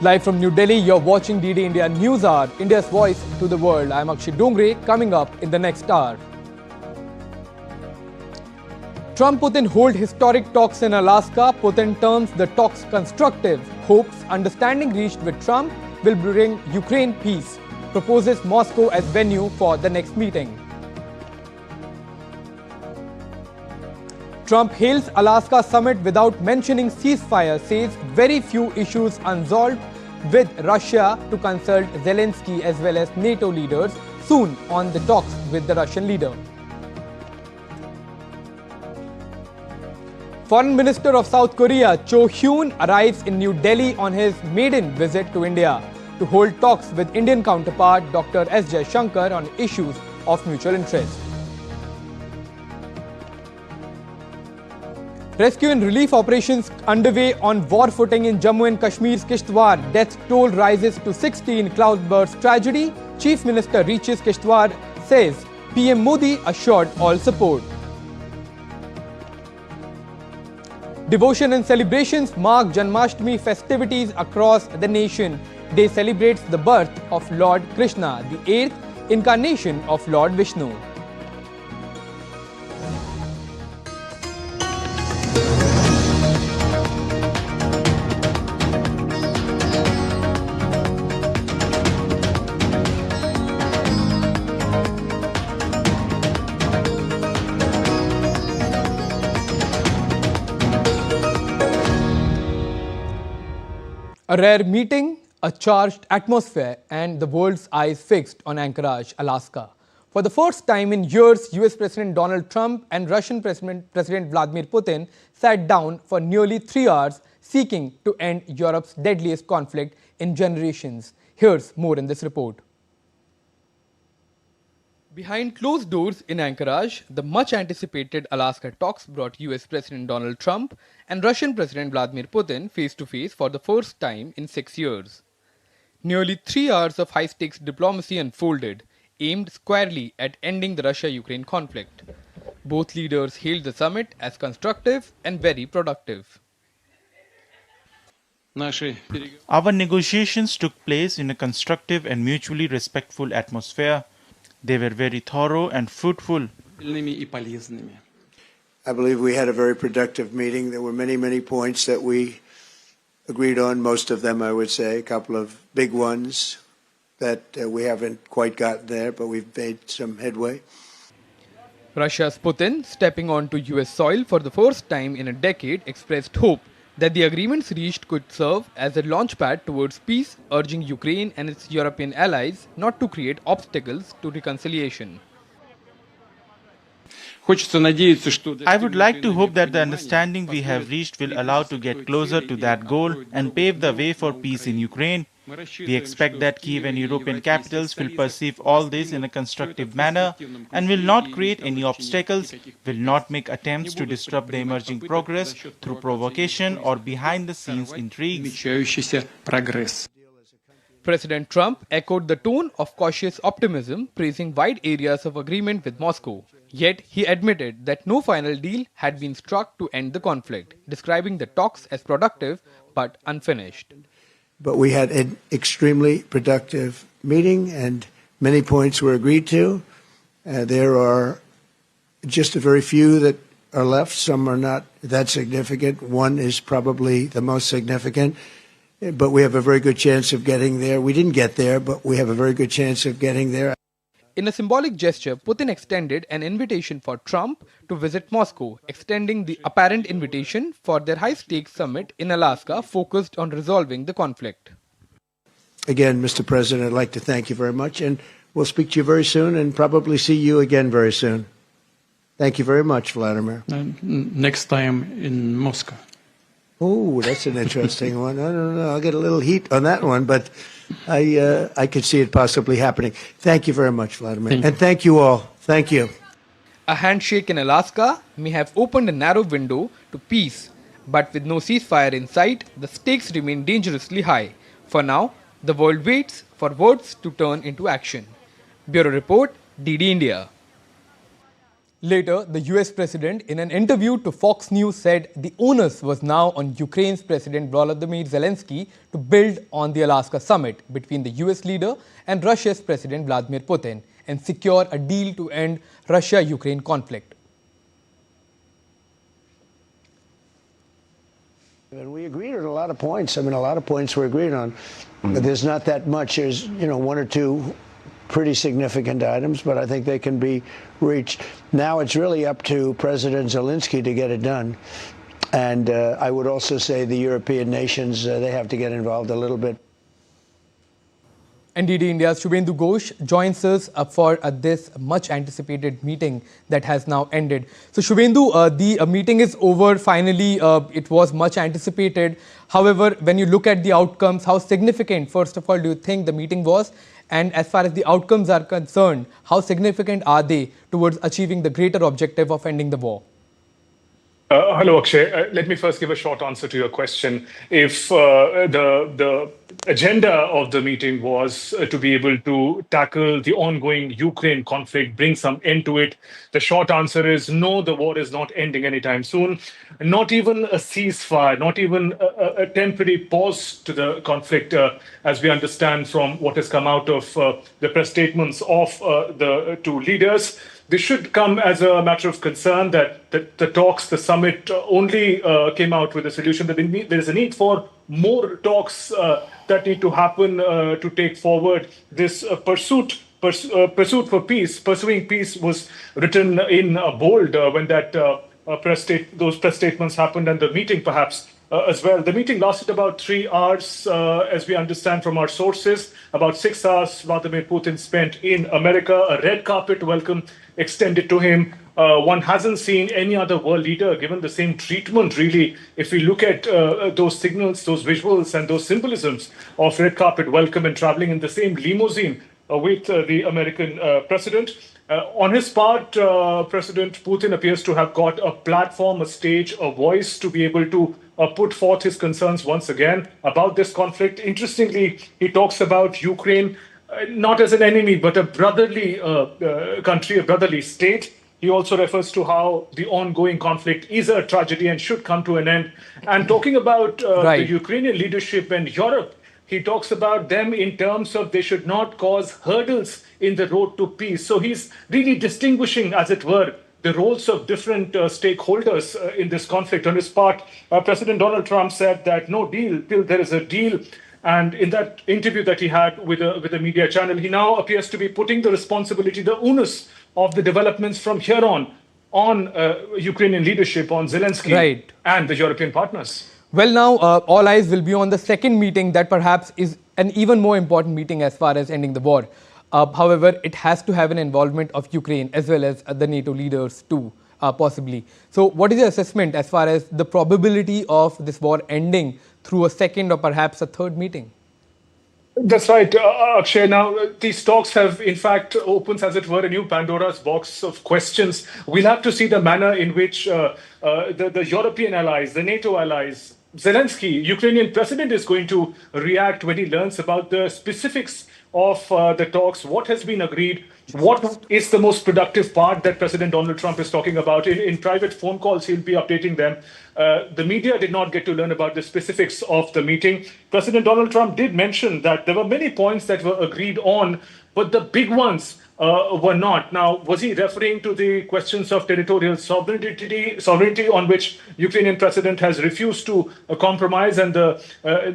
Live from New Delhi, you're watching DD India News Hour, India's voice to the world. I'm Akshay Dongre, coming up in the next hour. Trump-Putin hold historic talks in Alaska. Putin terms the talks constructive, hopes understanding reached with Trump will bring Ukraine peace, proposes Moscow as venue for the next meeting. Trump hails Alaska summit without mentioning ceasefire, says very few issues unsolved, with Russia to consult Zelensky as well as NATO leaders soon on the talks with the Russian leader. Foreign Minister of South Korea Cho Hyun arrives in New Delhi on his maiden visit to India to hold talks with Indian counterpart Dr. S. Jaishankar on issues of mutual interest. Rescue and relief operations underway on war footing in Jammu and Kashmir's Kishtwar. Death toll rises to 16. Cloudburst tragedy. Chief Minister reaches Kishtwar, says PM Modi assured all support. Devotion and celebrations mark Janmashtami festivities across the nation. Day celebrates the birth of Lord Krishna, the 8th incarnation of Lord Vishnu. A rare meeting, a charged atmosphere, and the world's eyes fixed on Anchorage, Alaska. For the first time in years, US President Donald Trump and Russian President Vladimir Putin sat down for nearly 3 hours seeking to end Europe's deadliest conflict in generations. Here's more in this report. Behind closed doors in Anchorage, the much-anticipated Alaska talks brought US President Donald Trump and Russian President Vladimir Putin face-to-face for the first time in 6 years. Nearly 3 hours of high-stakes diplomacy unfolded, aimed squarely at ending the Russia-Ukraine conflict. Both leaders hailed the summit as constructive and very productive. Our negotiations took place in a constructive and mutually respectful atmosphere. They were very thorough and fruitful. I believe we had a very productive meeting. There were many points that we agreed on, most of them, I would say, a couple of big ones that we haven't quite gotten there, but we've made some headway. Russia's Putin, stepping onto US soil for the first time in a decade, expressed hope that the agreements reached could serve as a launchpad towards peace, urging Ukraine and its European allies not to create obstacles to reconciliation. I would like to hope that the understanding we have reached will allow to get closer to that goal and pave the way for peace in Ukraine. We expect that Kyiv and European capitals will perceive all this in a constructive manner and will not create any obstacles, will not make attempts to disrupt the emerging progress through provocation or behind-the-scenes intrigues. President Trump echoed the tone of cautious optimism, praising wide areas of agreement with Moscow. Yet he admitted that no final deal had been struck to end the conflict, describing the talks as productive but unfinished. But we had an extremely productive meeting and many points were agreed to. There are just a very few that are left. Some are not that significant. One is probably the most significant, but we have a very good chance of getting there. We didn't get there, but we have a very good chance of getting there. In a symbolic gesture, Putin extended an invitation for Trump to visit Moscow, extending the apparent invitation for their high-stakes summit in Alaska focused on resolving the conflict. Again, Mr. President, I'd like to thank you very much, and we'll speak to you very soon and probably see you again very soon. Thank you very much, Vladimir. Next time in Moscow. Oh, that's an interesting one. I don't know. I'll get a little heat on that one, but I could see it possibly happening. Thank you very much, Vladimir. And thank you all. Thank you. A handshake in Alaska may have opened a narrow window to peace, but with no ceasefire in sight, the stakes remain dangerously high. For now, the world waits for words to turn into action. Bureau Report, DD India. Later, the US president, in an interview to Fox News, said the onus was now on Ukraine's President Volodymyr Zelensky to build on the Alaska summit between the US leader and Russia's President Vladimir Putin and secure a deal to end Russia-Ukraine conflict. And we agreed on a lot of points. I mean, a lot of points were agreed on. But there's not that much. There's, one or two pretty significant items, but I think they can be reached. Now it's really up to President Zelensky to get it done. And I would also say the European nations, they have to get involved a little bit. NDD India's Shubhendu Ghosh joins us for this much anticipated meeting that has now ended. So Shubhendu, the meeting is over finally. It was much anticipated. However, when you look at the outcomes, how significant, first of all, do you think the meeting was? And as far as the outcomes are concerned, how significant are they towards achieving the greater objective of ending the war? Hello, Akshay. Let me first give a short answer to your question. If the agenda of the meeting was to be able to tackle the ongoing Ukraine conflict, bring some end to it, the short answer is no, the war is not ending anytime soon. Not even a ceasefire, not even a temporary pause to the conflict, as we understand from what has come out of the press statements of the two leaders. This should come as a matter of concern that the talks, the summit only came out with a solution. That there is a need for more talks that need to happen to take forward this pursuit for peace. Pursuing peace was written in bold when that those press statements happened, and the meeting perhaps as well. The meeting lasted about 3 hours, as we understand from our sources. About 6 hours Vladimir Putin spent in America, a red carpet welcome extended to him. One hasn't seen any other world leader given the same treatment, really. If we look at those signals, those visuals, and those symbolisms of red carpet welcome and traveling in the same limousine with the American president. On his part, President Putin appears to have got a platform, a stage, a voice to be able to put forth his concerns once again about this conflict. Interestingly, he talks about Ukraine not as an enemy, but a brotherly country, a brotherly state. He also refers to how the ongoing conflict is a tragedy and should come to an end. And talking about the Ukrainian leadership and Europe, he talks about them in terms of they should not cause hurdles in the road to peace. So he's really distinguishing, as it were, the roles of different stakeholders in this conflict. On his part, President Donald Trump said that no deal till there is a deal. And in that interview that he had with a media channel, he now appears to be putting the responsibility, the onus of the developments from here on Ukrainian leadership, on Zelensky and the European partners. Well, now all eyes will be on the second meeting that perhaps is an even more important meeting as far as ending the war. However, it has to have an involvement of Ukraine as well as the NATO leaders too, possibly. So what is your assessment as far as the probability of this war ending through a second or perhaps a third meeting? That's right, Akshay. Now, these talks have, in fact, opened, as it were, a new Pandora's box of questions. We'll have to see the manner in which the European allies, the NATO allies, Zelensky, Ukrainian president, is going to react when he learns about the specifics of the talks, what has been agreed, what is the most productive part that President Donald Trump is talking about. In private phone calls, he'll be updating them. The media did not get to learn about the specifics of the meeting. President Donald Trump did mention that there were many points that were agreed on, but the big ones were not. Now, was he referring to the questions of territorial sovereignty on which Ukrainian president has refused to compromise? And the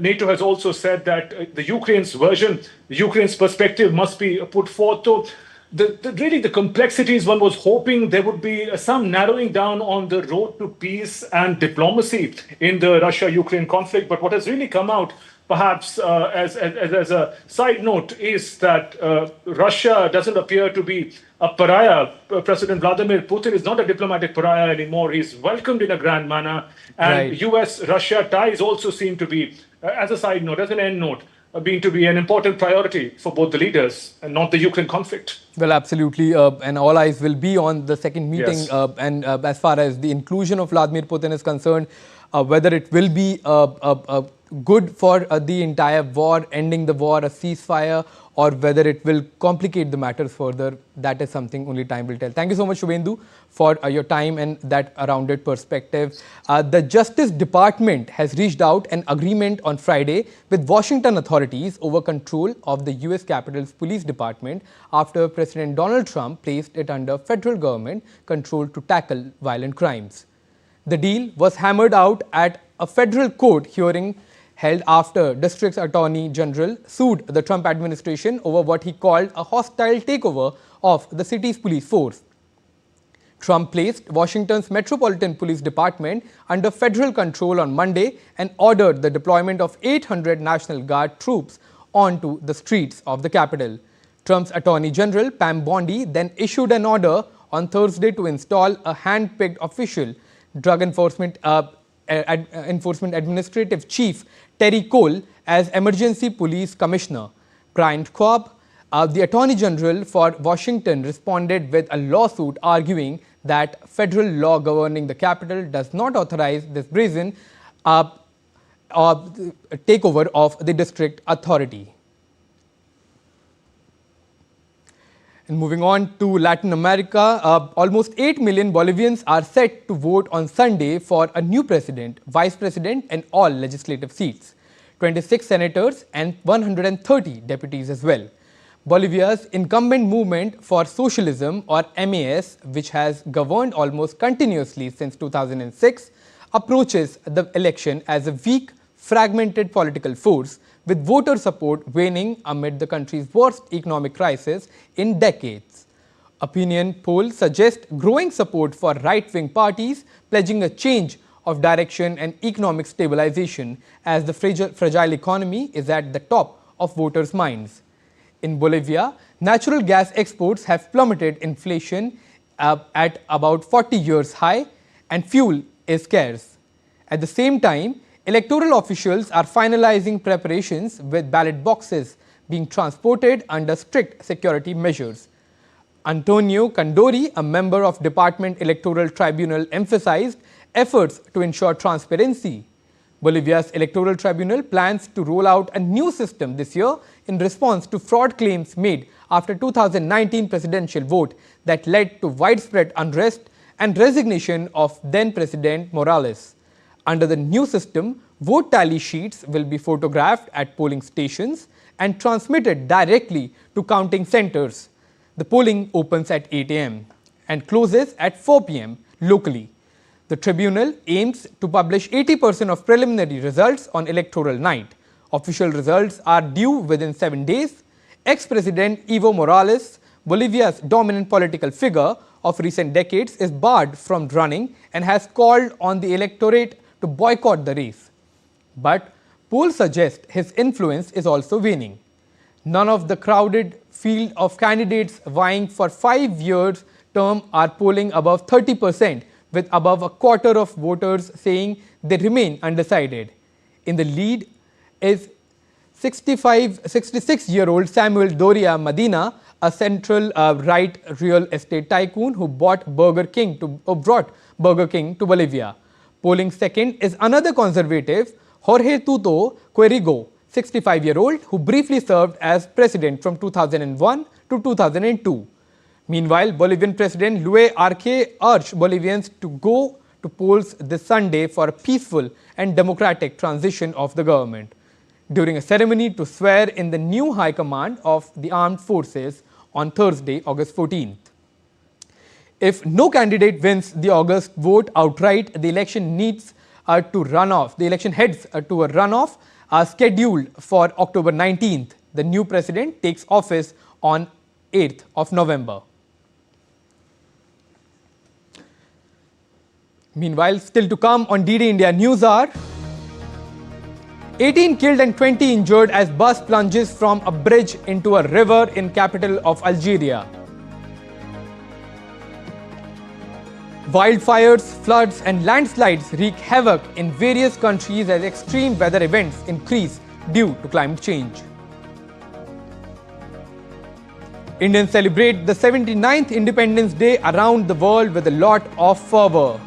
NATO has also said that the Ukraine's version, Ukraine's perspective must be put forth. So really the complexities, one was hoping there would be some narrowing down on the road to peace and diplomacy in the Russia-Ukraine conflict. But what has really come out, perhaps as a side note, is that Russia doesn't appear to be a pariah. President Vladimir Putin is not a diplomatic pariah anymore. He's welcomed in a grand manner. And US-Russia ties also seem to be, as a side note, as an end note, being to be an important priority for both the leaders and not the Ukraine conflict. Well, absolutely. And all eyes will be on the second meeting. Yes. And as far as the inclusion of Vladimir Putin is concerned, whether it will be good for the entire war, ending the war, a ceasefire, or whether it will complicate the matters further, that is something only time will tell. Thank you so much, Shubhendu, for your time and that rounded perspective. The Justice Department has reached out an agreement on Friday with Washington authorities over control of the US Capitol's police department after President Donald Trump placed it under federal government control to tackle violent crimes. The deal was hammered out at a federal court hearing held after District Attorney General sued the Trump administration over what he called a hostile takeover of the city's police force. Trump placed Washington's Metropolitan Police Department under federal control on Monday and ordered the deployment of 800 National Guard troops onto the streets of the capital. Trump's Attorney General Pam Bondi then issued an order on Thursday to install a hand-picked official, Drug Enforcement Administrative Chief Terry Cole, as Emergency Police Commissioner. Brian Cobb, the Attorney General for Washington, responded with a lawsuit arguing that federal law governing the capital does not authorize this brazen takeover of the district authority. And moving on to Latin America, almost 8 million Bolivians are set to vote on Sunday for a new president, vice president and all legislative seats, 26 senators and 130 deputies as well. Bolivia's incumbent Movement for Socialism, or MAS, which has governed almost continuously since 2006, approaches the election as a weak, fragmented political force with voter support waning amid the country's worst economic crisis in decades. Opinion polls suggest growing support for right-wing parties, pledging a change of direction and economic stabilization as the fragile economy is at the top of voters' minds. In Bolivia, natural gas exports have plummeted, inflation at about 40 years high, and fuel is scarce. At the same time, electoral officials are finalizing preparations with ballot boxes being transported under strict security measures. Antonio Condori, a member of Department Electoral Tribunal, emphasized efforts to ensure transparency. Bolivia's Electoral Tribunal plans to roll out a new system this year in response to fraud claims made after 2019 presidential vote that led to widespread unrest and resignation of then-President Morales. Under the new system, vote tally sheets will be photographed at polling stations and transmitted directly to counting centers. The polling opens at 8 a.m. and closes at 4 p.m. locally. The tribunal aims to publish 80% of preliminary results on electoral night. Official results are due within 7 days. Ex-President Evo Morales, Bolivia's dominant political figure of recent decades, is barred from running and has called on the electorate to boycott the race. But polls suggest his influence is also waning. None of the crowded field of candidates vying for 5-year term are polling above 30%, with above a quarter of voters saying they remain undecided. In the lead is 66-year-old Samuel Doria Medina, a central right real estate tycoon who brought Burger King to Bolivia. Polling second is another conservative, Jorge Tuto Querigo, 65-year-old, who briefly served as president from 2001 to 2002. Meanwhile, Bolivian President Luis Arce urged Bolivians to go to polls this Sunday for a peaceful and democratic transition of the government, during a ceremony to swear in the new high command of the armed forces on Thursday, August 14th. If no candidate wins the August vote outright, the election heads to a runoff scheduled for October 19th. The new president takes office on 8th of November. Meanwhile, still to come on DD India News Hour, 18 killed and 20 injured as bus plunges from a bridge into a river in capital of Algeria. Wildfires, floods and landslides wreak havoc in various countries as extreme weather events increase due to climate change. Indians celebrate the 79th Independence Day around the world with a lot of fervour.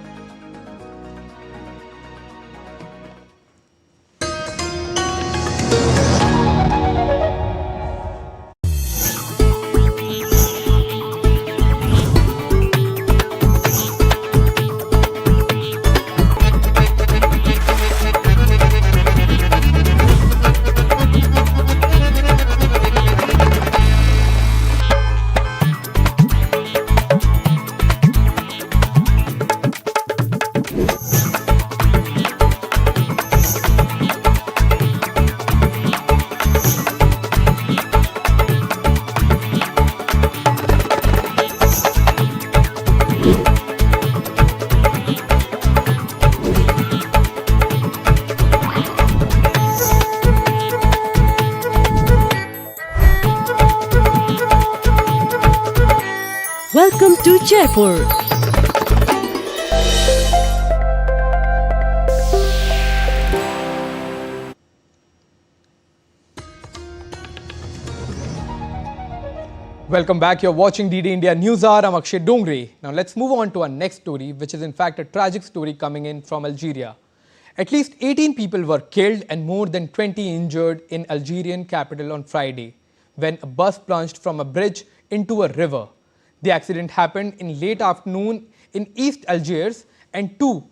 Jaipur. Welcome back. You're watching DD India News Hour. I'm Akshay Dongre. Now let's move on to our next story, which is in fact a tragic story coming in from Algeria. At least 18 people were killed and more than 20 injured in Algerian capital on Friday when a bus plunged from a bridge into a river. The accident happened in late afternoon in East Algiers and 2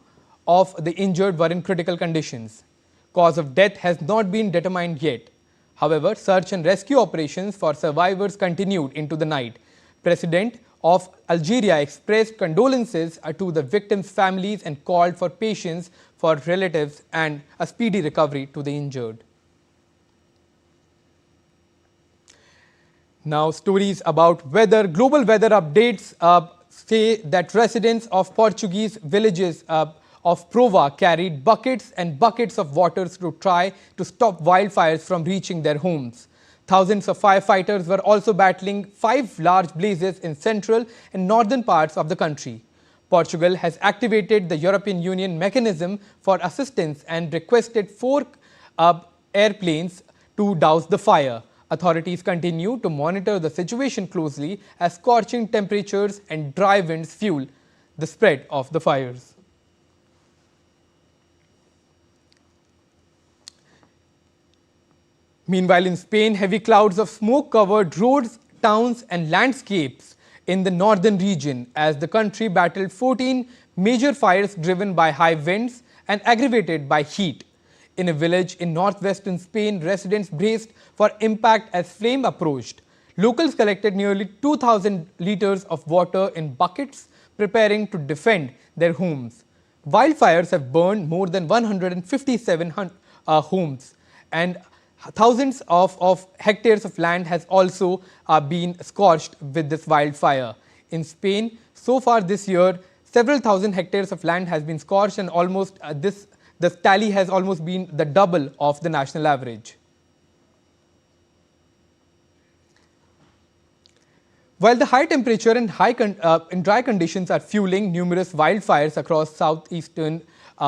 of the injured were in critical conditions. Cause of death has not been determined yet. However, search and rescue operations for survivors continued into the night. President of Algeria expressed condolences to the victims' families and called for patience for relatives and a speedy recovery to the injured. Now, stories about weather. Global weather updates say that residents of Portuguese villages of Prova carried buckets and buckets of water to try to stop wildfires from reaching their homes. Thousands of firefighters were also battling 5 large blazes in central and northern parts of the country. Portugal has activated the European Union mechanism for assistance and requested 4 airplanes to douse the fire. Authorities continue to monitor the situation closely as scorching temperatures and dry winds fuel the spread of the fires. Meanwhile, in Spain, heavy clouds of smoke covered roads, towns and landscapes in the northern region as the country battled 14 major fires driven by high winds and aggravated by heat. In a village in northwestern Spain, residents braced for impact as flame approached. Locals collected nearly 2,000 liters of water in buckets, preparing to defend their homes. Wildfires have burned more than 157 homes, and thousands of hectares of land has also been scorched with this wildfire. In Spain, so far this year, several thousand hectares of land has been scorched, and almost the tally has almost been the double of the national average. While the high temperature and dry conditions are fueling numerous wildfires across southeastern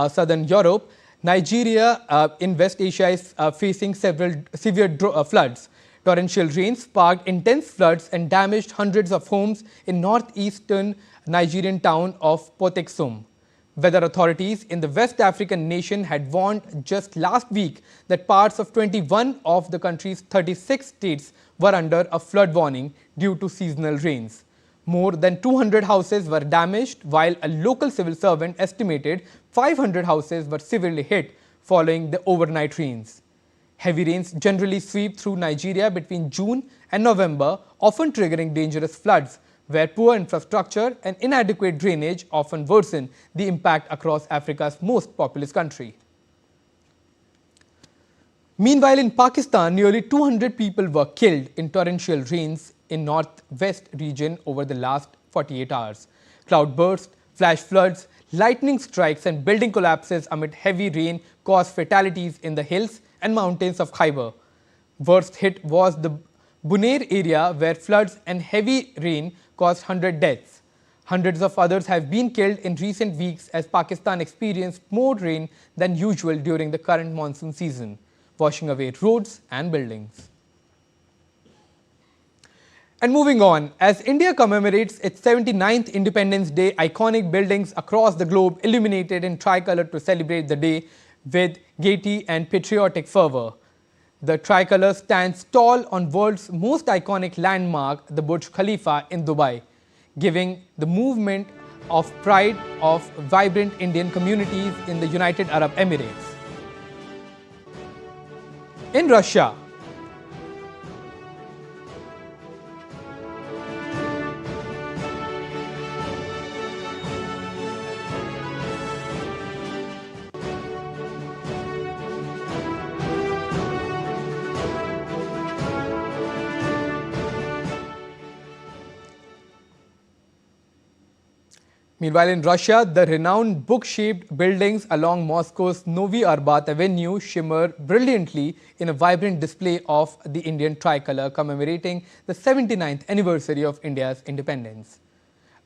southern Europe, Nigeria in West Asia is facing several severe floods. Torrential rains sparked intense floods and damaged hundreds of homes in northeastern Nigerian town of Poteksum. Weather authorities in the West African nation had warned just last week that parts of 21 of the country's 36 states were under a flood warning due to seasonal rains. More than 200 houses were damaged, while a local civil servant estimated 500 houses were severely hit following the overnight rains. Heavy rains generally sweep through Nigeria between June and November, often triggering dangerous floods, where poor infrastructure and inadequate drainage often worsen the impact across Africa's most populous country. Meanwhile, in Pakistan, nearly 200 people were killed in torrential rains in northwest region over the last 48 hours. Cloudburst, flash floods, lightning strikes and building collapses amid heavy rain caused fatalities in the hills and mountains of Khyber. Worst hit was the Bunair area, where floods and heavy rain caused 100 deaths. Hundreds of others have been killed in recent weeks as Pakistan experienced more rain than usual during the current monsoon season, washing away roads and buildings. And moving on, as India commemorates its 79th Independence Day, iconic buildings across the globe illuminated in tricolour to celebrate the day with gaiety and patriotic fervour. The tricolour stands tall on world's most iconic landmark, the Burj Khalifa in Dubai, giving the movement of pride of vibrant Indian communities in the United Arab Emirates. In Russia, meanwhile, in Russia, the renowned book-shaped buildings along Moscow's Novi Arbat Avenue shimmer brilliantly in a vibrant display of the Indian tricolour commemorating the 79th anniversary of India's independence.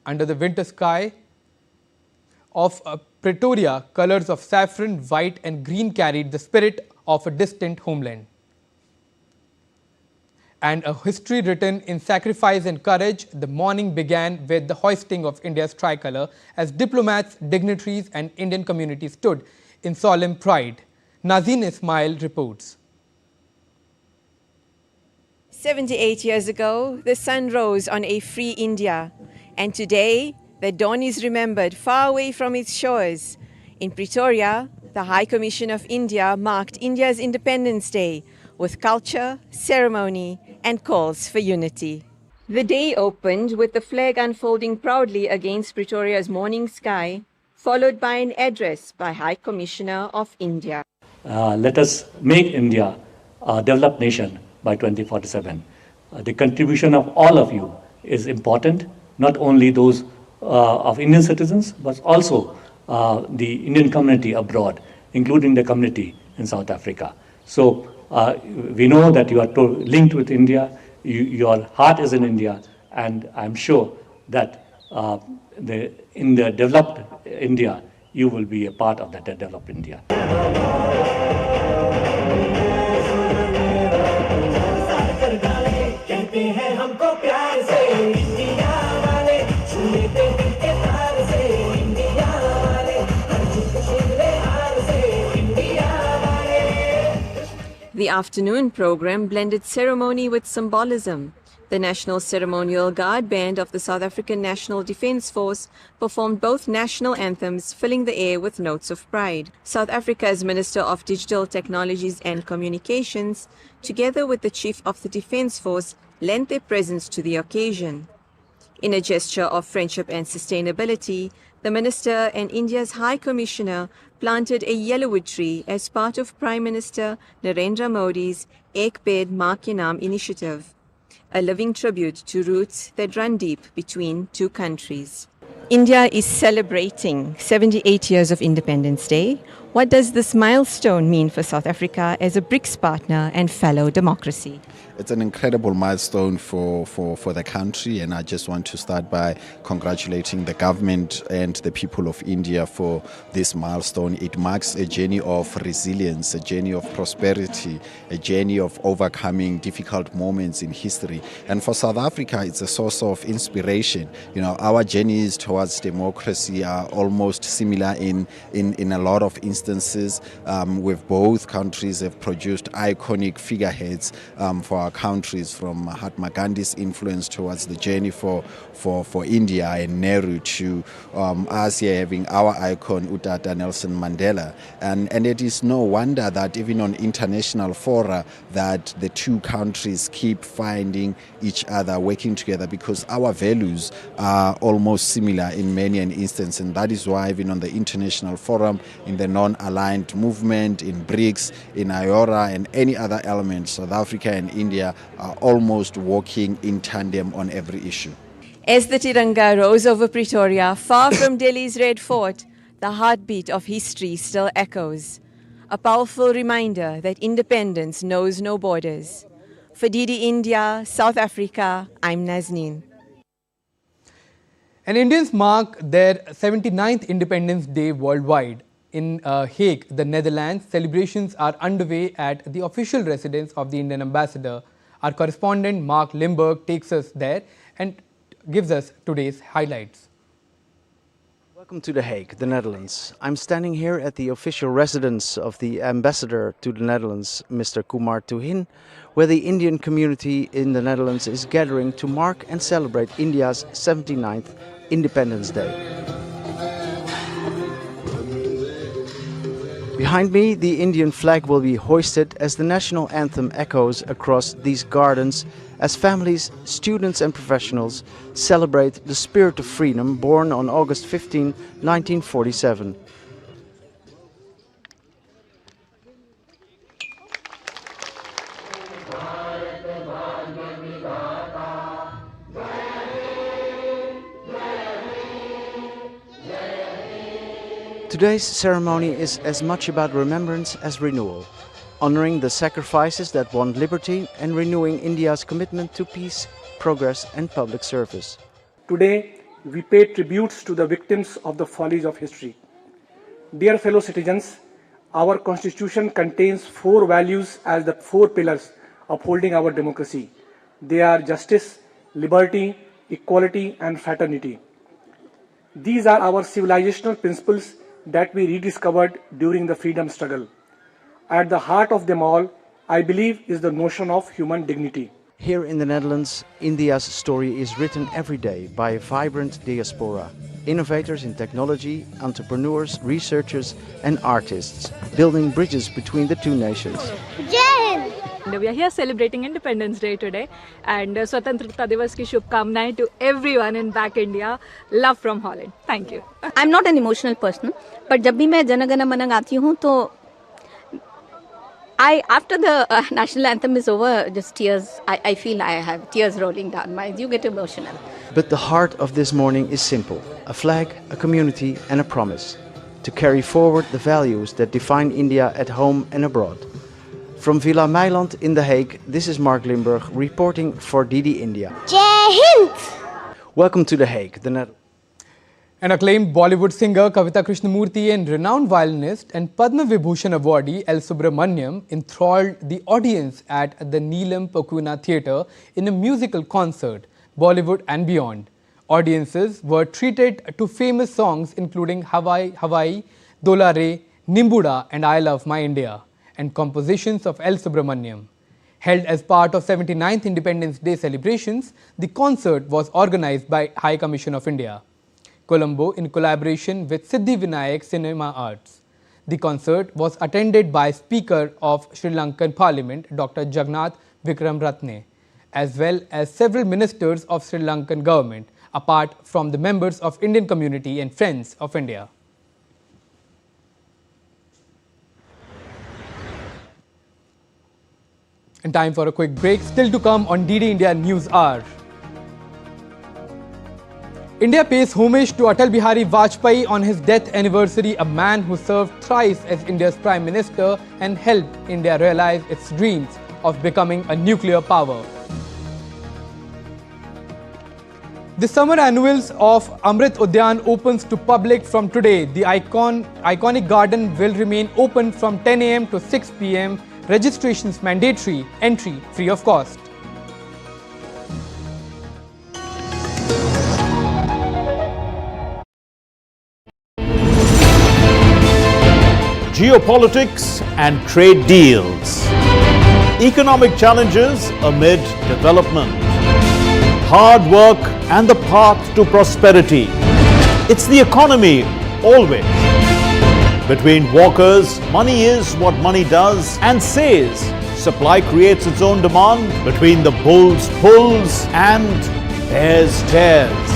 Under the winter sky of Pretoria, colors of saffron, white and green carried the spirit of a distant homeland. And a history written in sacrifice and courage, the morning began with the hoisting of India's tricolour as diplomats, dignitaries and Indian community stood in solemn pride. Nazin Ismail reports. 78 years ago, the sun rose on a free India, and today the dawn is remembered far away from its shores. In Pretoria, the High Commission of India marked India's Independence Day with culture, ceremony and calls for unity. The day opened with the flag unfolding proudly against Pretoria's morning sky, followed by an address by High Commissioner of India. Let us make India a developed nation by 2047. The contribution of all of you is important, not only those of Indian citizens, but also the Indian community abroad, including the community in South Africa. So we know that you are linked with India, your heart is in India, and I'm sure that in the developed India, you will be a part of that developed India. The afternoon program blended ceremony with symbolism. The National Ceremonial Guard Band of the South African National Defence Force performed both national anthems, filling the air with notes of pride. South Africa's Minister of Digital Technologies and Communications, together with the Chief of the Defence Force, lent their presence to the occasion. In a gesture of friendship and sustainability, the Minister and India's High Commissioner planted a yellowwood tree as part of Prime Minister Narendra Modi's Ek Ped Maa Ke Naam initiative, a living tribute to roots that run deep between two countries. India is celebrating 78 years of Independence Day. What does this milestone mean for South Africa as a BRICS partner and fellow democracy? It's an incredible milestone for the country, and I just want to start by congratulating the government and the people of India for this milestone. It marks a journey of resilience, a journey of prosperity, a journey of overcoming difficult moments in history. And for South Africa, it's a source of inspiration. You know, our journeys towards democracy are almost similar in a lot of instances. With both countries have produced iconic figureheads for our countries, from Mahatma Gandhi's influence towards the journey for India and Nehru to us here having our icon Utata Nelson Mandela, and it is no wonder that even on international fora that the two countries keep finding each other, working together, because our values are almost similar in many an instance, and that is why even on the international forum, in the non-aligned movement, in BRICS, in IORA and any other element, South Africa and India are almost working in tandem on every issue. As the Tiranga rose over Pretoria, far from Delhi's Red Fort, the heartbeat of history still echoes. A powerful reminder that independence knows no borders. For DD India, South Africa, I'm Nazneen. And Indians mark their 79th Independence Day worldwide. In Hague, the Netherlands, celebrations are underway at the official residence of the Indian ambassador. Our correspondent Mark Limburg takes us there and gives us today's highlights. Welcome to The Hague, the Netherlands. I'm standing here at the official residence of the ambassador to the Netherlands, Mr. Kumar Tuhin, where the Indian community in the Netherlands is gathering to mark and celebrate India's 79th Independence Day. Behind me, the Indian flag will be hoisted as the national anthem echoes across these gardens as families, students and professionals celebrate the spirit of freedom born on August 15, 1947. Today's ceremony is as much about remembrance as renewal, honoring the sacrifices that won liberty and renewing India's commitment to peace, progress and public service. Today we pay tributes to the victims of the follies of history. Dear fellow citizens, our constitution contains 4 values as the 4 pillars upholding our democracy. They are justice, liberty, equality, and fraternity. These are our civilizational principles that we rediscovered during the freedom struggle. At the heart of them all, I believe, is the notion of human dignity. Here in the Netherlands, India's story is written every day by a vibrant diaspora. Innovators in technology, entrepreneurs, researchers and artists, building bridges between the two nations. We are here celebrating Independence Day today, and Swatantrata Divas ki shubhkamnaएं to everyone in back India. Love from Holland. Thank you. I'm not an emotional person, but जब भी मैं जन गण मन गाती हूँ तो after the national anthem is over, just tears. I feel I have tears rolling down my eyes. You get emotional. But the heart of this morning is simple: a flag, a community, and a promise to carry forward the values that define India at home and abroad. From Villa Meiland in The Hague, this is Mark Limburg reporting for DD India. Jai Hind! Welcome to The Hague, the Netherlands. An acclaimed Bollywood singer Kavita Krishnamurthy and renowned violinist and Padma Vibhushan awardee L. Subramaniam enthralled the audience at the Neelam Pokuna Theatre in a musical concert, Bollywood and beyond. Audiences were treated to famous songs including Hawaii, Hawaii, Dolare, Nimbuda and I Love My India, and compositions of L. Subramaniam. Held as part of 79th Independence Day celebrations, the concert was organized by High Commission of India, Colombo, in collaboration with Siddhi Vinayak Cinema Arts. The concert was attended by Speaker of Sri Lankan Parliament, Dr. Jagannath Wickramaratne, as well as several ministers of Sri Lankan government, apart from the members of Indian community and friends of India. And time for a quick break. Still to come on DD India News Hour. India pays homage to Atal Bihari Vajpayee on his death anniversary, a man who served thrice as India's Prime Minister and helped India realize its dreams of becoming a nuclear power. The summer annuals of Amrit Udyan opens to public from today. The iconic garden will remain open from 10 a.m. to 6 p.m. Registrations mandatory, entry free of cost. Geopolitics and trade deals. Economic challenges amid development. Hard work and the path to prosperity. It's the economy always. Between walkers, money is what money does and says. Supply creates its own demand. Between the bulls pulls and bears tears.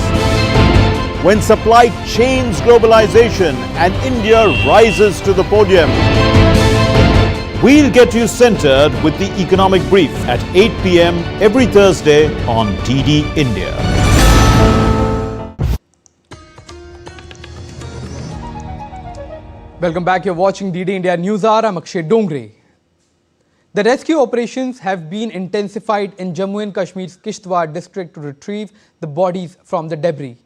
When supply chains globalization and India rises to the podium. We'll get you centered with the economic brief at 8 p.m. every Thursday on DD India. Welcome back. You're watching DD India News Hour. I'm Akshay Dongre. The rescue operations have been intensified in Jammu and Kashmir's Kishtwar district to retrieve the bodies from the debris.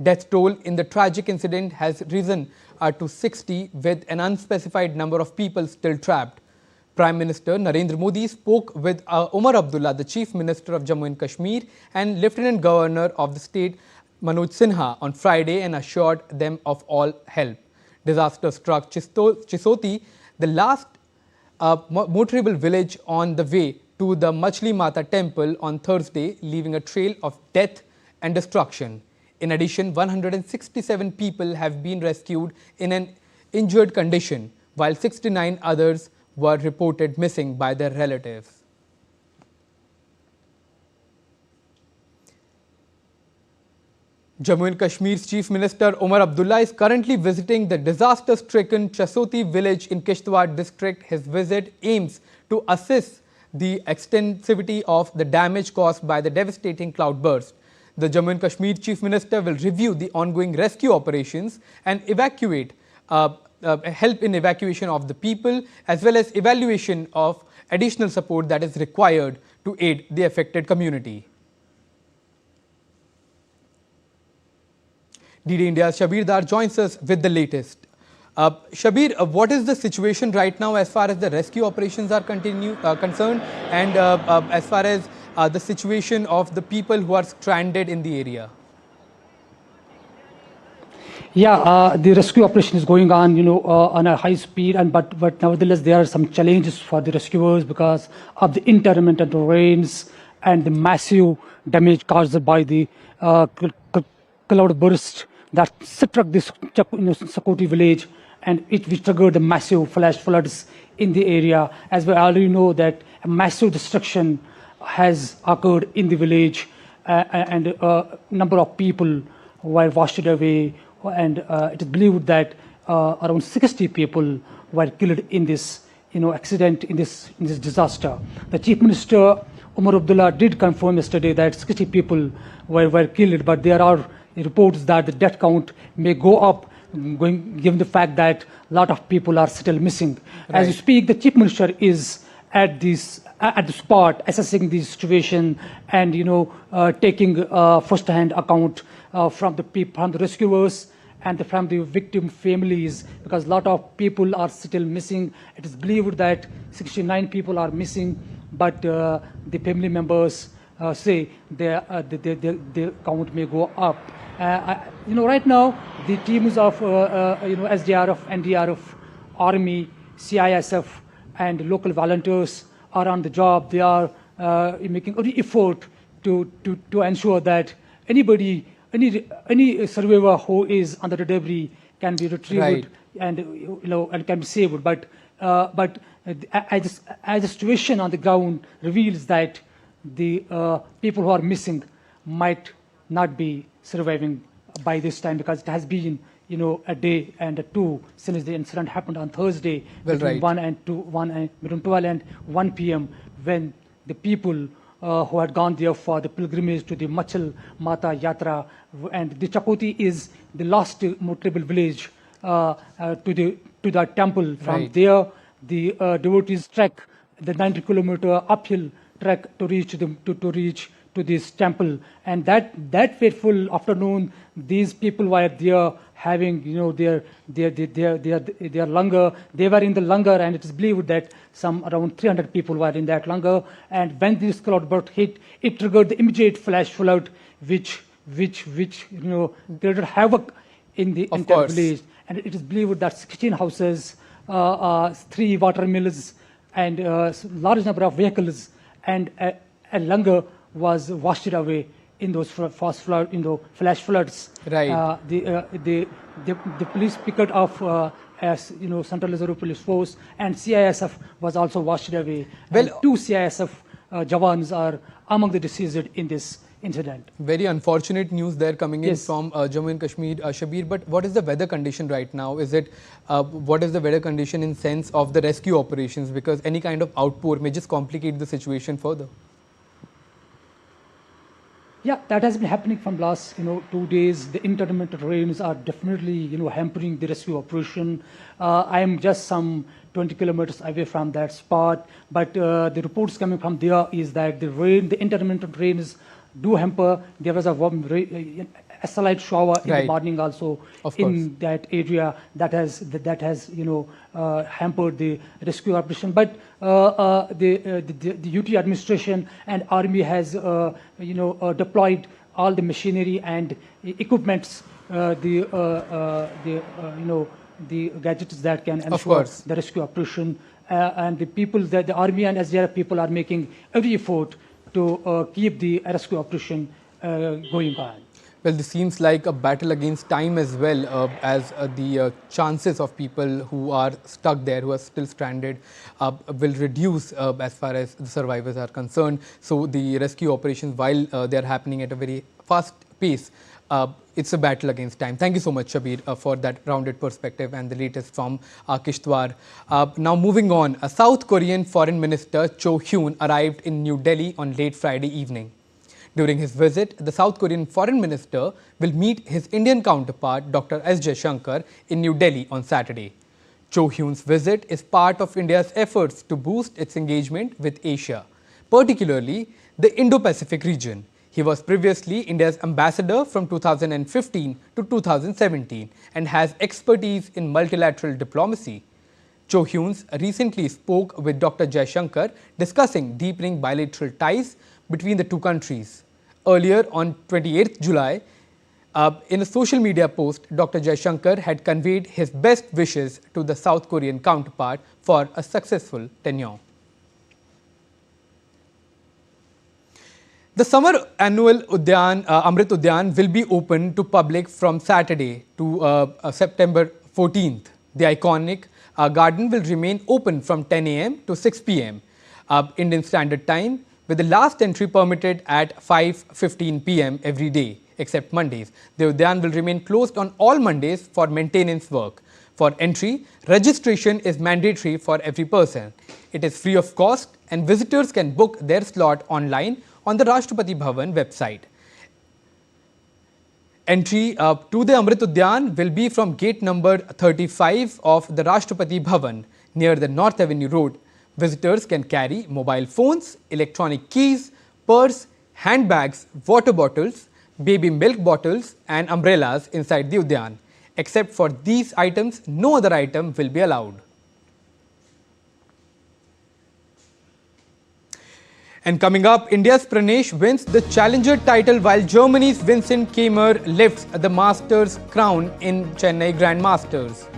Death toll in the tragic incident has risen to 60, with an unspecified number of people still trapped. Prime Minister Narendra Modi spoke with Omar Abdullah, the Chief Minister of Jammu and Kashmir, and Lieutenant Governor of the state Manoj Sinha on Friday, and assured them of all help. Disaster struck Chisoti, the last motorable village on the way to the Machli Mata temple on Thursday, leaving a trail of death and destruction. In addition, 167 people have been rescued in an injured condition, while 69 others were reported missing by their relatives. Jammu and Kashmir's Chief Minister Omar Abdullah is currently visiting the disaster-stricken Chasoti village in Kishtwar district. His visit aims to assess the extensivity of the damage caused by the devastating cloudburst. The Jammu and Kashmir Chief Minister will review the ongoing rescue operations and help in evacuation of the people, as well as evaluation of additional support that is required to aid the affected community. DD India's Shabir Dar joins us with the latest. Shabir, what is the situation right now as far as the rescue operations are concerned, and as far as the situation of the people who are stranded in the area? Yeah, the rescue operation is going on, on a high speed, but nevertheless there are some challenges for the rescuers because of the intermittent rains and the massive damage caused by the cloudburst that struck this Sakoti village, and which triggered the massive flash floods in the area. As we already know that a massive destruction has occurred in the village, and a number of people were washed away, and it is believed that around 60 people were killed in this accident, in this disaster. The Chief Minister Umar Abdullah did confirm yesterday that 60 people were killed, but there are reports that the death count may go up, given the fact that a lot of people are still missing. Right. As you speak, the Chief Minister is at the spot, assessing the situation and taking first-hand account from the rescuers and from the victim families, because a lot of people are still missing. It is believed that 69 people are missing, but the family members say the count may go up. Right now the teams of SDRF, NDRF, Army, CISF, and local volunteers are on the job. They are making every effort to ensure that any survivor who is under the debris can be retrieved, right, and can be saved. But as the situation on the ground reveals that the people who are missing might not be surviving by this time, because it has been a day and two since the incident happened on Thursday, between 12 and 1 p.m. when the people who had gone there for the pilgrimage to the Machal Mata Yatra, and the Chakoti is the last notable village to that temple. From right there, the devotees trek the 90-kilometer uphill trek to reach to this temple. And that fateful afternoon, these people were there having their langar. They were in the langar, and it is believed that some around 300 people were in that langar. And when this cloudburst hit, it triggered the immediate flash flood, which created havoc in the entire village. And it is believed that 16 houses, 3 water mills, and large number of vehicles and a langar was washed away in those flash floods. Right. The police picket of Central Reserve Police Force and CISF was also washed away. Well, and 2 CISF Jawans are among the deceased in this incident. Very unfortunate news there coming in from Jammu and Kashmir, Shabir. But what is the weather condition right now? What is the weather condition in sense of the rescue operations? Because any kind of outpour may just complicate the situation further. Yeah, that has been happening from last 2 days. The intermittent rains are definitely hampering the rescue operation. I am just some 20 kilometers away from that spot, but the reports coming from there is that the intermittent rains do hamper. There was a slight shower in the morning also in that area that has hampered the rescue operation. But the UT administration and Army has deployed all the machinery and equipments, the gadgets that can ensure the rescue operation, and the Army and SDRF people are making every effort to keep the rescue operation going on. Well, this seems like a battle against time as well, as the chances of people who are stuck there, who are still stranded, will reduce as far as the survivors are concerned. So the rescue operations, while they are happening at a very fast pace, it's a battle against time. Thank you so much, Shabir, for that rounded perspective and the latest from Kishtwar. Now moving on, a South Korean Foreign Minister Cho Hyun arrived in New Delhi on late Friday evening. During his visit, the South Korean Foreign Minister will meet his Indian counterpart, Dr. S. Jaishankar, in New Delhi on Saturday. Cho Hyun's visit is part of India's efforts to boost its engagement with Asia, particularly the Indo-Pacific region. He was previously India's ambassador from 2015 to 2017 and has expertise in multilateral diplomacy. Cho Hyuns recently spoke with Dr. Jaishankar discussing deepening bilateral ties between the two countries. Earlier on 28th July, in a social media post, Dr. Jaishankar had conveyed his best wishes to the South Korean counterpart for a successful tenure. The summer annual Amrit Udyan will be open to public from Saturday to September 14th. The iconic garden will remain open from 10 a.m. to 6 p.m. Indian Standard Time, with the last entry permitted at 5:15 p.m. every day, except Mondays. The Udyan will remain closed on all Mondays for maintenance work. For entry, registration is mandatory for every person. It is free of cost and visitors can book their slot online on the Rashtrapati Bhavan website. Entry to the Amrit Udyan will be from gate number 35 of the Rashtrapati Bhavan near the North Avenue Road. Visitors can carry mobile phones, electronic keys, purse, handbags, water bottles, baby milk bottles and umbrellas inside the Udyan. Except for these items, no other item will be allowed. And coming up, India's Pranesh wins the challenger title while Germany's Vincent Keimer lifts the Masters crown in Chennai Grand Masters.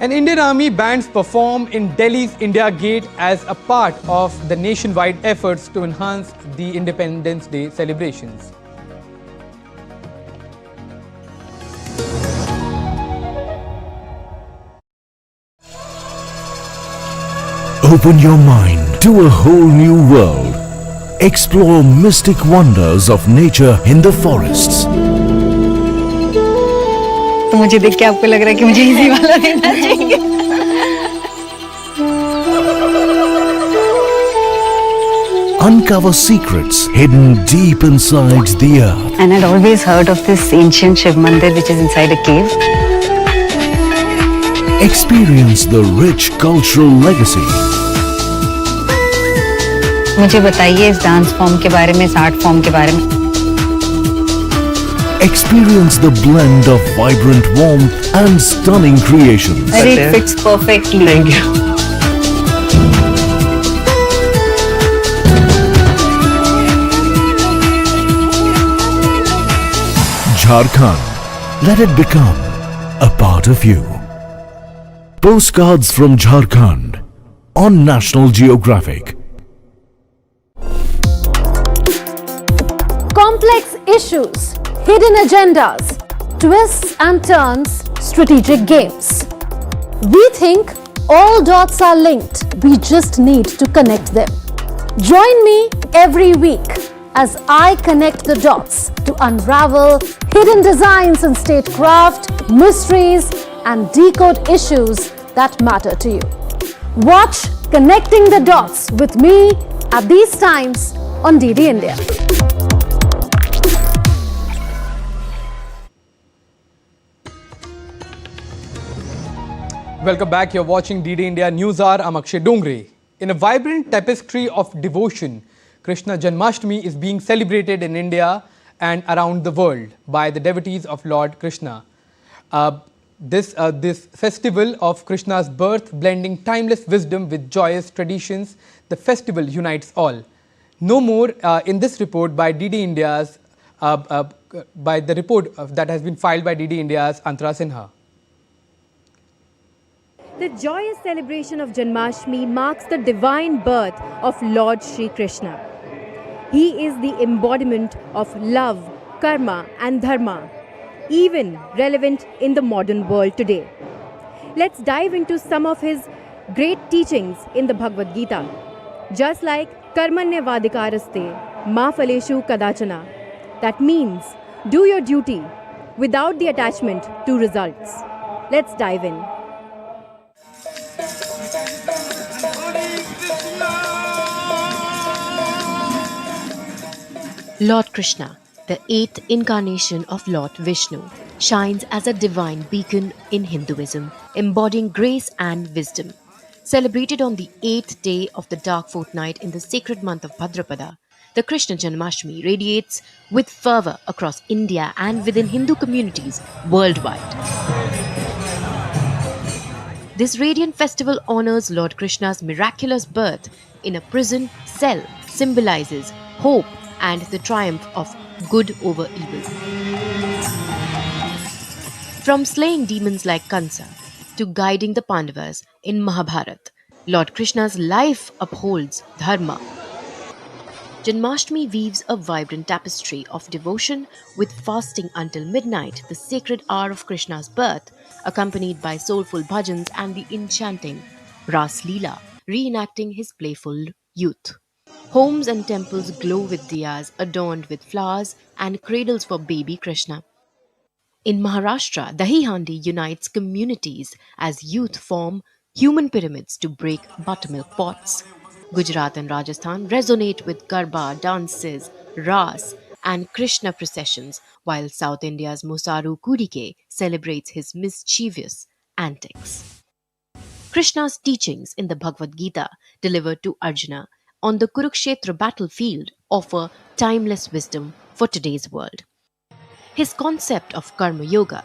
An Indian Army bands perform in Delhi's India Gate as a part of the nationwide efforts to enhance the Independence Day celebrations. Open your mind to a whole new world. Explore mystic wonders of nature in the forests. तो मुझे देख के आपको लग रहा है कि मुझे इजी वाला देना चाहिए. Uncover secrets hidden deep inside the earth. And I'd always heard of this ancient Shiv Mandir which is inside a cave. Experience the rich cultural legacy. मुझे बताइए इस डांस फॉर्म के बारे में, इस आर्ट फॉर्म के बारे में. Experience the blend of vibrant warmth and stunning creations. It fits perfectly. Thank you. Jharkhand, let it become a part of you. Postcards from Jharkhand on National Geographic. Complex issues, hidden agendas, twists and turns, strategic games. We think all dots are linked. We just need to connect them. Join me every week as I connect the dots to unravel hidden designs in statecraft, mysteries, and decode issues that matter to you. Watch Connecting the Dots with me at these times on DD India. Welcome back. You're watching DD India News Hour. I'm Akshay Dongre. In a vibrant tapestry of devotion, Krishna Janmashtami is being celebrated in India and around the world by the devotees of Lord Krishna. This festival of Krishna's birth, blending timeless wisdom with joyous traditions, the festival unites all. No more in this report by DD India's, by the report that has been filed by DD India's Antara Sinha. The joyous celebration of Janmashtami marks the divine birth of Lord Shri Krishna. He is the embodiment of love, karma and dharma, even relevant in the modern world today. Let's dive into some of his great teachings in the Bhagavad Gita. Just like karmanya vadikaraste ma phaleshu kadachana, that means do your duty without the attachment to results. Let's dive in. Lord Krishna, the eighth incarnation of Lord Vishnu, shines as a divine beacon in Hinduism, embodying grace and wisdom. Celebrated on the 8th day of the dark fortnight in the sacred month of Bhadrapada, the Krishna Janmashtami radiates with fervor across India and within Hindu communities worldwide. This radiant festival honors Lord Krishna's miraculous birth in a prison cell, symbolizes hope and the triumph of good over evil. From slaying demons like Kansa to guiding the Pandavas in Mahabharata, Lord Krishna's life upholds dharma. Janmashtami weaves a vibrant tapestry of devotion with fasting until midnight, the sacred hour of Krishna's birth, accompanied by soulful bhajans and the enchanting Ras Leela, reenacting his playful youth. Homes and temples glow with diyas adorned with flowers and cradles for baby Krishna. In Maharashtra, Dahi Handi unites communities as youth form human pyramids to break buttermilk pots. Gujarat and Rajasthan resonate with Garba dances, Ras, and Krishna processions, while South India's Mosaru Kudike celebrates his mischievous antics. Krishna's teachings in the Bhagavad Gita, delivered to Arjuna on the Kurukshetra battlefield, offer timeless wisdom for today's world. His concept of Karma Yoga,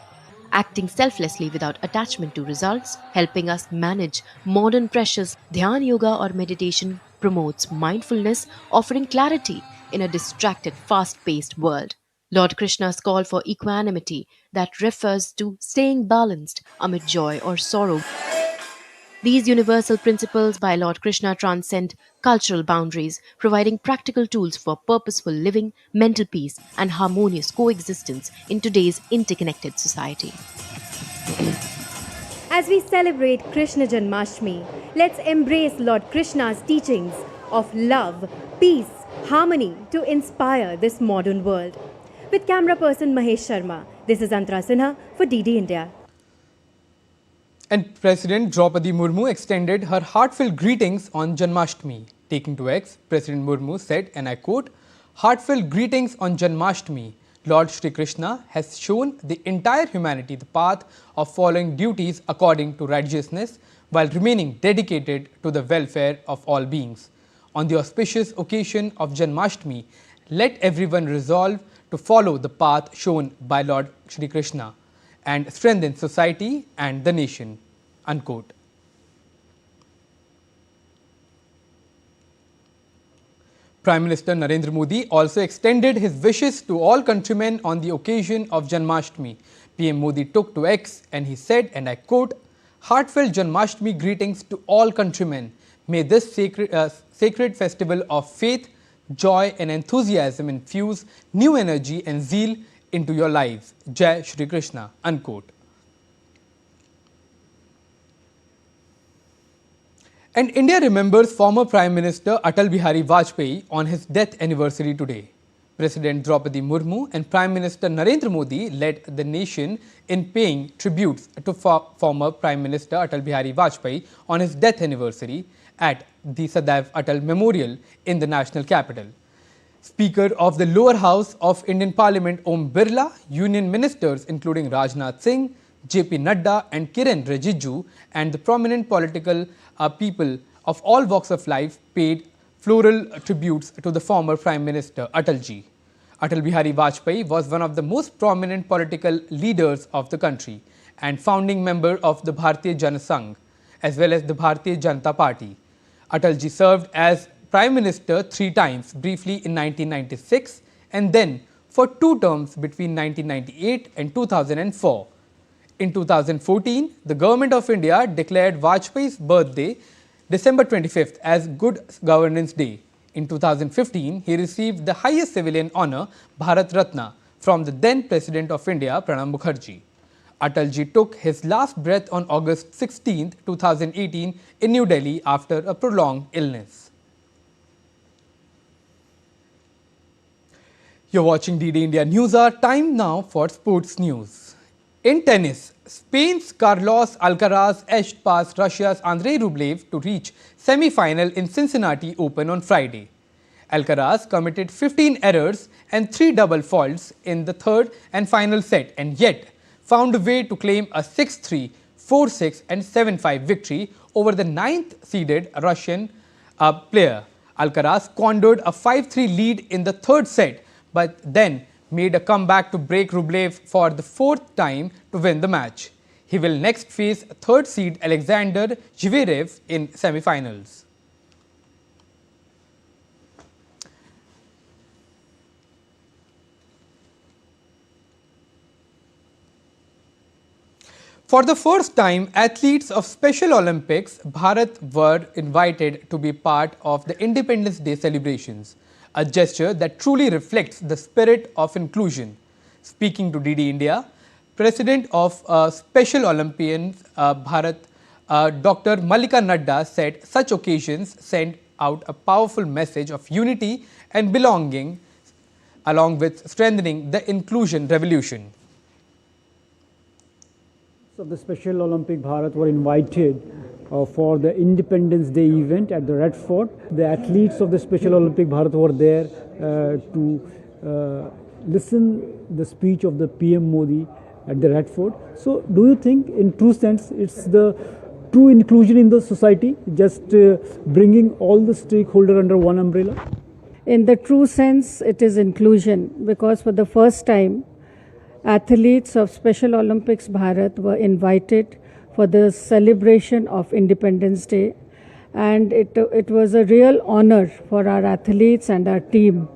acting selflessly without attachment to results, helping us manage modern pressures, Dhyan Yoga or meditation promotes mindfulness, offering clarity in a distracted, fast-paced world. Lord Krishna's call for equanimity that refers to staying balanced amid joy or sorrow. These universal principles by Lord Krishna transcend cultural boundaries, providing practical tools for purposeful living, mental peace, and harmonious coexistence in today's interconnected society. As we celebrate Krishna Janmashtami, let's embrace Lord Krishna's teachings of love, peace, harmony to inspire this modern world. With camera person Mahesh Sharma, this is Antara Sinha for DD India. And President Draupadi Murmu extended her heartfelt greetings on Janmashtami. Taking to X, President Murmu said, and I quote, "Heartfelt greetings on Janmashtami. Lord Shri Krishna has shown the entire humanity the path of following duties according to righteousness while remaining dedicated to the welfare of all beings. On the auspicious occasion of Janmashtami, let everyone resolve to follow the path shown by Lord Shri Krishna and strengthen society and the nation." Unquote. Prime Minister Narendra Modi also extended his wishes to all countrymen on the occasion of Janmashtami. PM Modi took to X and he said, and I quote, "Heartfelt Janmashtami greetings to all countrymen. May this sacred festival of faith, joy and enthusiasm infuse new energy and zeal into your lives. Jai Shri Krishna." Unquote. And India remembers former Prime Minister Atal Bihari Vajpayee on his death anniversary today. President Draupadi Murmu and Prime Minister Narendra Modi led the nation in paying tributes to former Prime Minister Atal Bihari Vajpayee on his death anniversary at the Sadaiv Atal Memorial in the national capital. Speaker of the lower house of Indian Parliament Om Birla, union ministers including Rajnath Singh, JP Nadda and Kiren Rijiju and the prominent political people of all walks of life paid floral tributes to the former Prime Minister Atalji. Atal Bihari Vajpayee was one of the most prominent political leaders of the country and founding member of the Bharatiya Jana Sangh as well as the Bharatiya Janata Party. Atalji served as Prime Minister 3 times, briefly in 1996 and then for 2 terms between 1998 and 2004. In 2014, the Government of India declared Vajpayee's birthday, December 25th, as Good Governance Day. In 2015, he received the highest civilian honour, Bharat Ratna, from the then President of India, Pranab Mukherjee. Atalji took his last breath on August 16, 2018 in New Delhi after a prolonged illness. You're watching DD India News Hour. Time now for sports news. In tennis, Spain's Carlos Alcaraz edged past Russia's Andrei Rublev to reach semi-final in Cincinnati Open on Friday. Alcaraz committed 15 errors and 3 double faults in the third and final set and yet found a way to claim a 6-3, 4-6 and 7-5 victory over the 9th-seeded Russian player. Alcaraz squandered a 5-3 lead in the third set, but then made a comeback to break Rublev for the fourth time to win the match. He will next face third seed Alexander Zverev in semi-finals. For the first time, athletes of Special Olympics Bharat were invited to be part of the Independence Day celebrations, a gesture that truly reflects the spirit of inclusion. Speaking to DD India, President of Special Olympians Bharat, Dr. Mallika Nadda said such occasions send out a powerful message of unity and belonging, along with strengthening the inclusion revolution. Of the Special Olympic Bharat were invited for the Independence Day event at the Red Fort. The athletes of the Special Olympic Bharat were there to listen the speech of the PM Modi at the Red Fort. So do you think in true sense it's the true inclusion in the society, just bringing all the stakeholders under one umbrella? In the true sense it is inclusion, because for the first time athletes of Special Olympics Bharat were invited for the celebration of Independence Day, and it was a real honor for our athletes and our team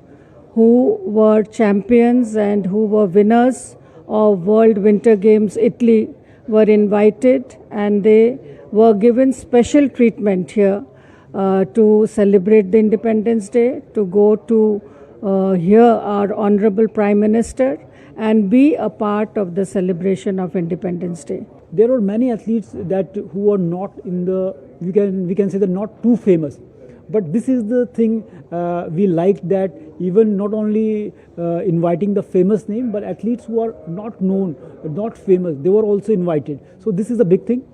who were champions and who were winners of World Winter Games Italy were invited, and they were given special treatment here to celebrate the Independence Day, to go to hear our Honorable Prime Minister and be a part of the celebration of Independence Day. There are many athletes who are not in the, we can say that not too famous. But this is the thing we like, that even not only inviting the famous name, but athletes who are not known, not famous, they were also invited. So this is a big thing.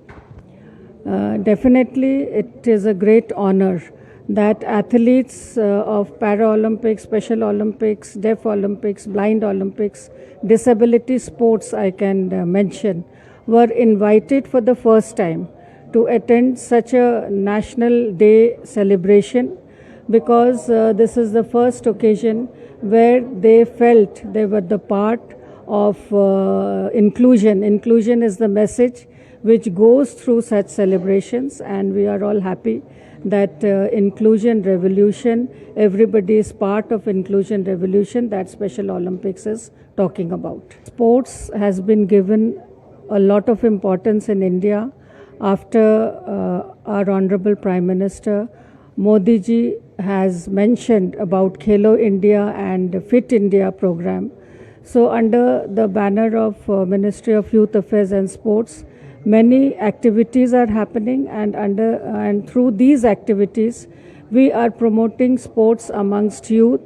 Definitely it is a great honor that athletes of Paralympics, Special Olympics, Deaf Olympics, Blind Olympics, disability sports I can mention, were invited for the first time to attend such a National Day celebration, because this is the first occasion where they felt they were the part of inclusion. Inclusion is the message which goes through such celebrations, and we are all happy that inclusion revolution, everybody is part of inclusion revolution that Special Olympics is talking about. Sports has been given a lot of importance in India after our Honorable Prime Minister Modi ji has mentioned about Khelo India and Fit India program. So under the banner of Ministry of Youth Affairs and Sports, many activities are happening, and through these activities we are promoting sports amongst youth.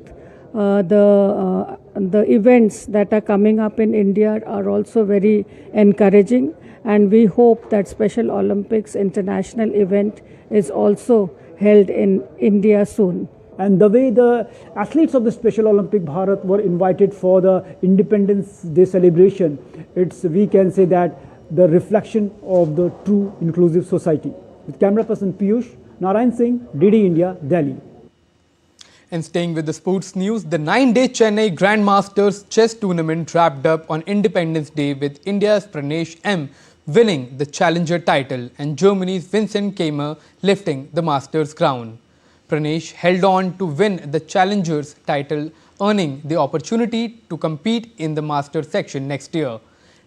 The events that are coming up in India are also very encouraging, and we hope that Special Olympics international event is also held in India soon. And the way the athletes of the Special Olympic Bharat were invited for the Independence Day celebration, we can say that the reflection of the true inclusive society. With camera person Piyush, Narayan Singh, DD India, Delhi. And staying with the sports news, the 9-day Chennai Grandmasters chess tournament wrapped up on Independence Day with India's Pranesh M winning the challenger title and Germany's Vincent Keimer lifting the Masters crown. Pranesh held on to win the challenger's title, earning the opportunity to compete in the Masters section next year.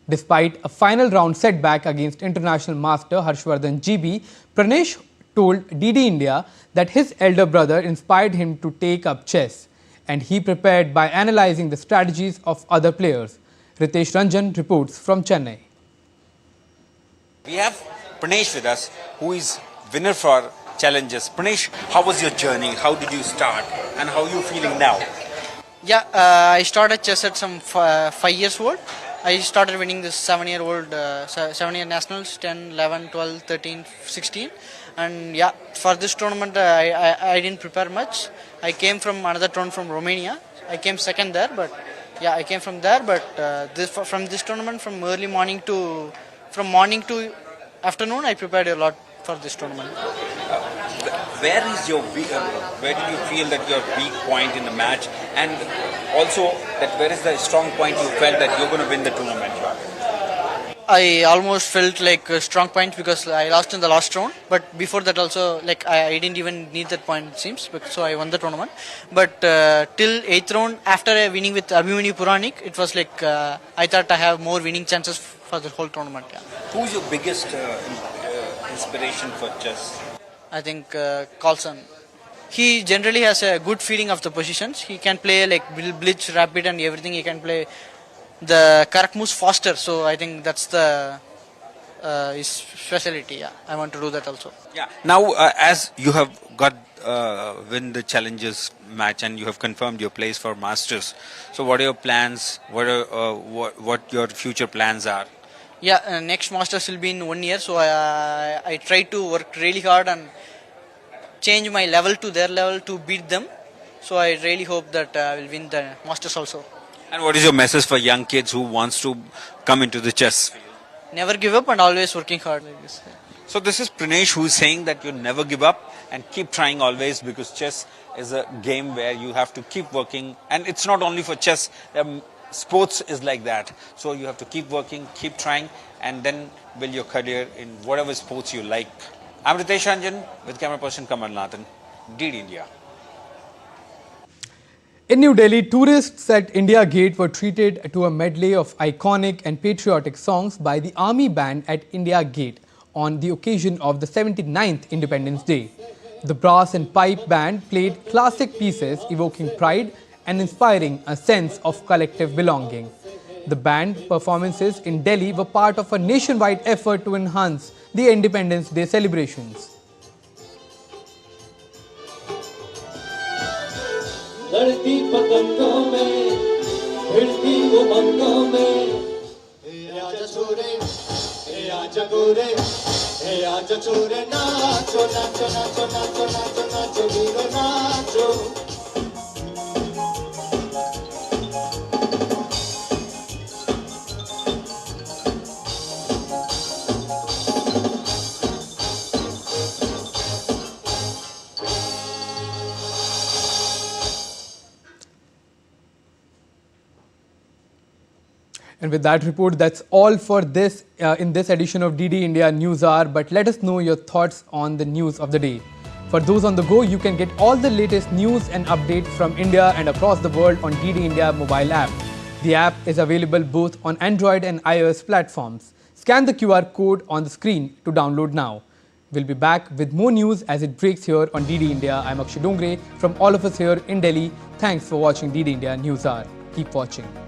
Despite a final round setback against international master Harshvardhan GB, Pranesh told DD India that his elder brother inspired him to take up chess, and he prepared by analyzing the strategies of other players. Ritesh Ranjan reports from Chennai. We have Pranesh with us, who is winner for challenges. Pranesh, how was your journey? How did you start, and how are you feeling now? Yeah, I started chess at some 5 years old. I started winning this 7-year nationals, 10, 11, 12, 13, 16. And yeah, for this tournament, I didn't prepare much. I came from another tournament from Romania. I came second there, but yeah, I came from there. But from this tournament, from morning to afternoon I prepared a lot for this tournament. Where did you feel that your weak point in the match, and also that where is the strong point you felt that you're going to win the tournament? I almost felt like a strong point because I lost in the last round, but before that also like I didn't even need that point it seems, so I won the tournament. But till 8th round, after winning with Abhimanyu Puranik, it was like I thought I have more winning chances for the whole tournament. Yeah. Who's your biggest inspiration for chess? I think Carlson. He generally has a good feeling of the positions. He can play like blitz, rapid and everything. He can play the correct moves faster. So I think that's the his specialty. Yeah, I want to do that also. Yeah. Now, as you have got win the challenges match and you have confirmed your place for Masters, so what are your plans? What your future plans are? Yeah, next Masters will be in 1 year. So I try to work really hard and change my level to their level to beat them. So I really hope that I will win the Masters also. And what is your message for young kids who wants to come into the chess field? Never give up and always working hard like this. So this is Pranesh who is saying that you never give up and keep trying always, because chess is a game where you have to keep working, and it's not only for chess. Sports is like that. So you have to keep working, keep trying, and then build your career in whatever sports you like. I'm Ritesh Ranjan with camera person Kamal Nathan, DD India. In New Delhi, tourists at India Gate were treated to a medley of iconic and patriotic songs by the Army Band at India Gate on the occasion of the 79th Independence Day. The brass and pipe band played classic pieces evoking pride and inspiring a sense of collective belonging. The band performances in Delhi were part of a nationwide effort to enhance the Independence Day celebrations. लड़ती पतंगों में भिड़ती उमंगों में हे आजा छोरे हे आजा गोरे हे आजा छोरे नाचो नाचो नाचो नाचो नाचो नाचो वीरो नाचो And with that report, that's all for this in this edition of DD India News Hour. But let us know your thoughts on the news of the day. For those on the go, you can get all the latest news and updates from India and across the world on DD India mobile app. The app is available both on Android and iOS platforms. Scan the QR code on the screen to download now. We'll be back with more news as it breaks here on DD India. I'm Akshay Dongre from all of us here in Delhi. Thanks for watching DD India News Hour. Keep watching.